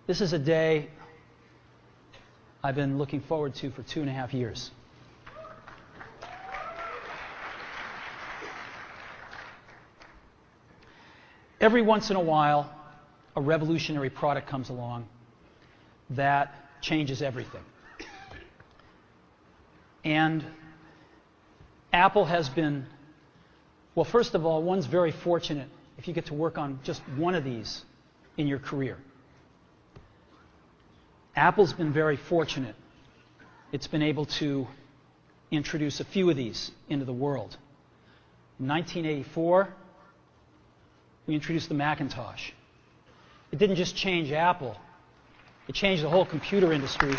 This is a day I've been looking forward to for 2.5 years. Every once in a while, a revolutionary product comes along that changes everything. And Apple has been, well, first of all, one's very fortunate if you get to work on just one of these in your career. Apple's been very fortunate. It's been able to introduce a few of these into the world. In 1984, we introduced the Macintosh. It didn't just change Apple, it changed the whole computer industry.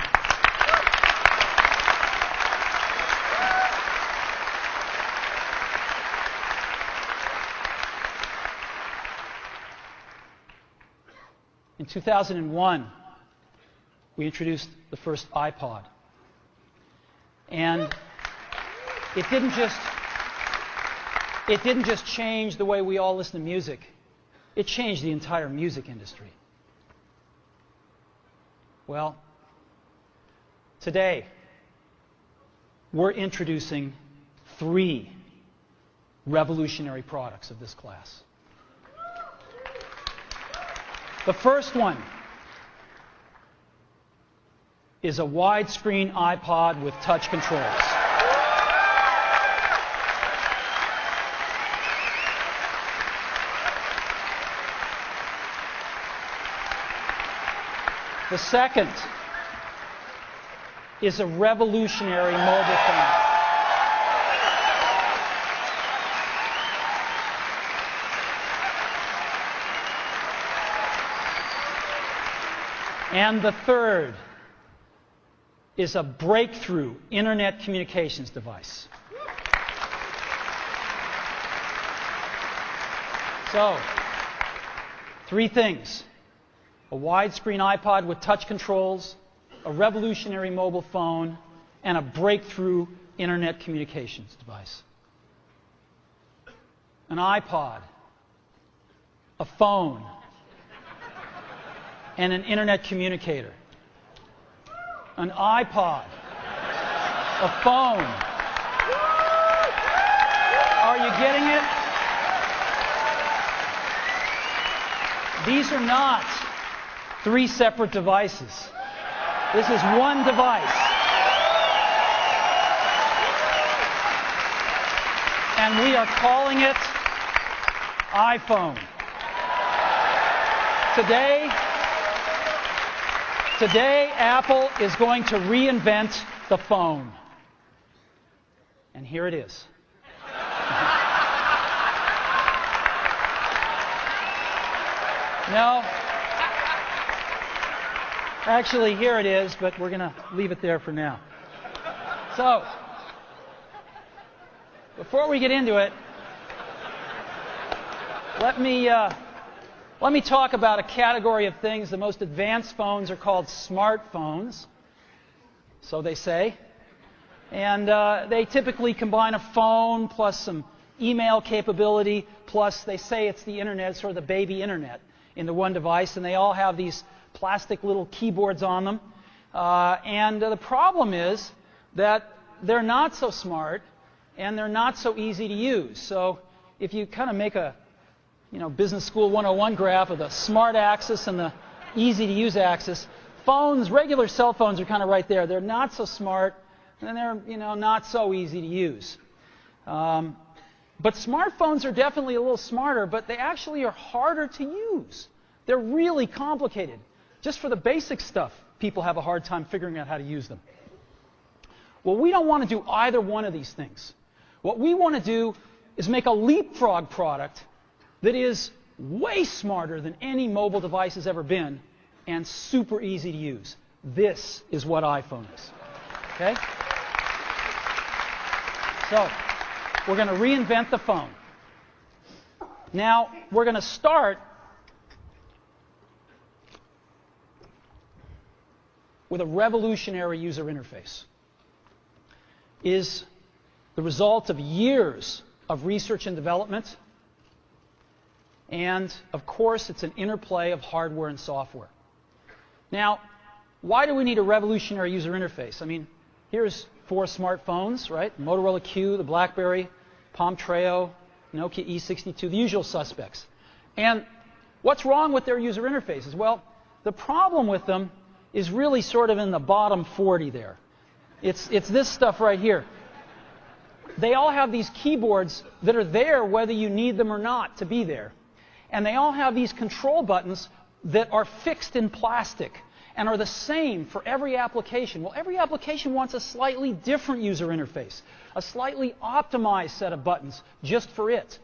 In 2001, we introduced the first iPod. And it didn't just change the way we all listen to music. It changed the entire music industry. Well, today, we're introducing 3 revolutionary products of this class. The first one is a widescreen iPod with touch controls. The second is a revolutionary mobile phone. And the third is a breakthrough internet communications device. So, 3 things. A widescreen iPod with touch controls, a revolutionary mobile phone, and a breakthrough internet communications device. An iPod, a phone, and an internet communicator. An iPod, a phone. Are you getting it? These are not 3 separate devices. This is one device. And we are calling it iPhone. Today, Apple is going to reinvent the phone. And here it is. No. Actually, here it is, but we're going to leave it there for now. So, before we get into it, let me talk about a category of things. The most advanced phones are called smartphones, so they say. And they typically combine a phone plus some email capability, plus they say it's the internet, sort of the baby internet, into one device, and they all have these plastic little keyboards on them. And the problem is that they're not so smart and they're not so easy to use. So if you kind of make a Business School 101 graph of the smart axis and the easy to use axis, regular cell phones are kind of right there. They're not so smart and they're not so easy to use. But smartphones are definitely a little smarter, but they actually are harder to use. They're really complicated. Just for the basic stuff, people have a hard time figuring out how to use them. Well, we don't want to do either one of these things. What we want to do is make a leapfrog product that is way smarter than any mobile device has ever been and super easy to use. This is what iPhone is. Okay? So, we're going to reinvent the phone. Now, we're going to start with a revolutionary user interface. Is the result of years of research and development. And, of course, it's an interplay of hardware and software. Now, why do we need a revolutionary user interface? I mean, here's 4 smartphones, right? Motorola Q, the BlackBerry, Palm Treo, Nokia E62, the usual suspects. And what's wrong with their user interfaces? Well, the problem with them is really sort of in the bottom 40 there. It's this stuff right here. They all have these keyboards that are there whether you need them or not to be there. And they all have these control buttons that are fixed in plastic and are the same for every application. Well, every application wants a slightly different user interface, a slightly optimized set of buttons just for it.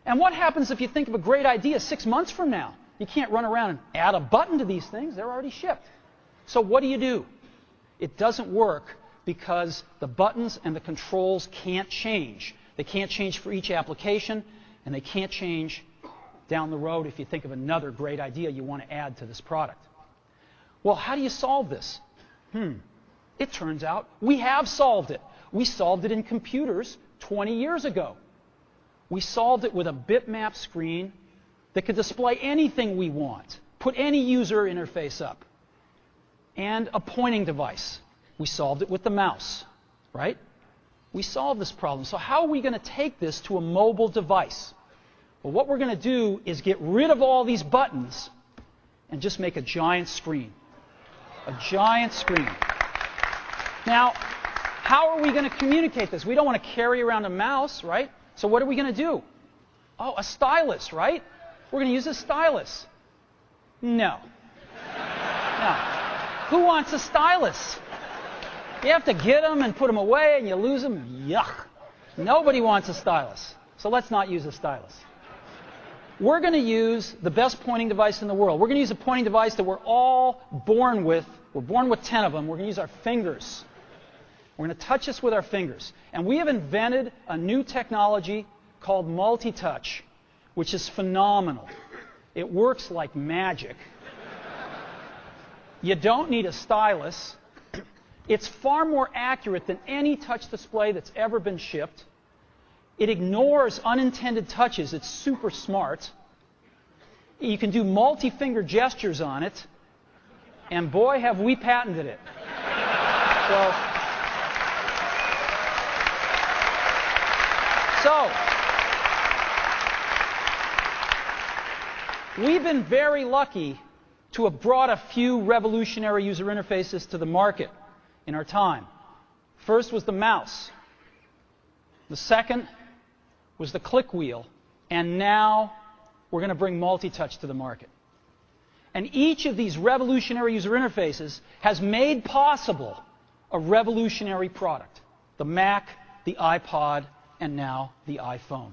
And what happens if you think of a great idea 6 months from now? You can't run around and add a button to these things. They're already shipped. So what do? It doesn't work because the buttons and the controls can't change. They can't change for each application, and they can't change down the road if you think of another great idea you want to add to this product. Well, how do you solve this? It turns out we have solved it. We solved it in computers 20 years ago. We solved it with a bitmap screen that could display anything we want, put any user interface up, and a pointing device. We solved it with the mouse, right? We solved this problem. So how are we going to take this to a mobile device? Well, what we're going to do is get rid of all these buttons and just make a giant screen. A giant screen. Now, how are we going to communicate this? We don't want to carry around a mouse, right? So what are we going to do? Oh, a stylus, right? We're going to use a stylus. No. No. Who wants a stylus? You have to get them and put them away and you lose them. Yuck. Nobody wants a stylus. So let's not use a stylus. We're going to use the best pointing device in the world. We're going to use a pointing device that we're all born with. We're born with 10 of them. We're going to use our fingers. We're going to touch this with our fingers. And we have invented a new technology called multi-touch, which is phenomenal. It works like magic. You don't need a stylus. It's far more accurate than any touch display that's ever been shipped. It ignores unintended touches. It's super smart. You can do multi-finger gestures on it. And boy, have we patented it. So, we've been very lucky to have brought a few revolutionary user interfaces to the market in our time. First was the mouse. The second was the click wheel. And now we're going to bring multi-touch to the market. And each of these revolutionary user interfaces has made possible a revolutionary product. The Mac, the iPod, and now the iPhone.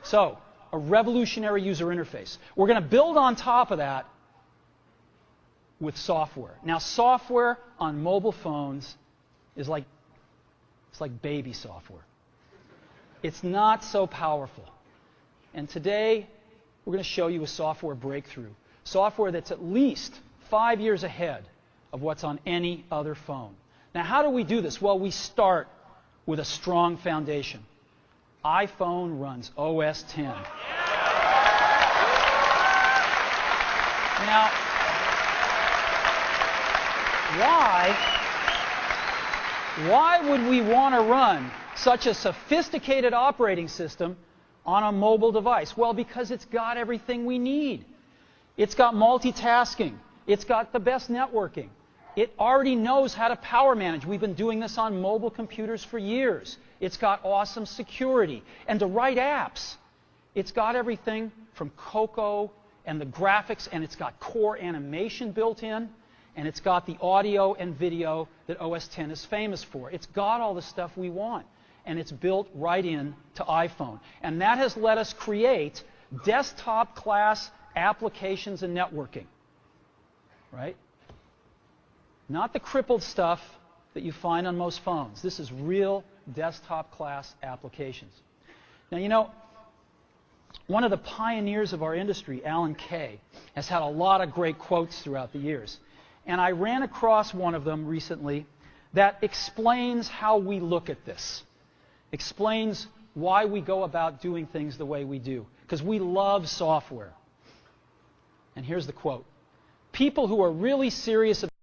So, a revolutionary user interface. We're going to build on top of that with software. Now, software on mobile phones is like baby software. It's not so powerful. And today, we're going to show you a software breakthrough. Software that's at least 5 years ahead of what's on any other phone. Now, how do we do this? Well, we start with a strong foundation. iPhone runs OS 10. Now, why would we want to run such a sophisticated operating system on a mobile device? Well, because it's got everything we need. It's got multitasking. It's got the best networking. It already knows how to power manage. We've been doing this on mobile computers for years. It's got awesome security. And to write apps, it's got everything from Cocoa and the graphics, and it's got core animation built in, and it's got the audio and video that OS X is famous for. It's got all the stuff we want, and it's built right in to iPhone. And that has let us create desktop-class applications and networking, right? Not the crippled stuff that you find on most phones. This is real desktop-class applications. Now, you know, one of the pioneers of our industry, Alan Kay, has had a lot of great quotes throughout the years. And I ran across one of them recently that explains how we look at this, explains why we go about doing things the way we do, because we love software. And here's the quote. people who are really serious about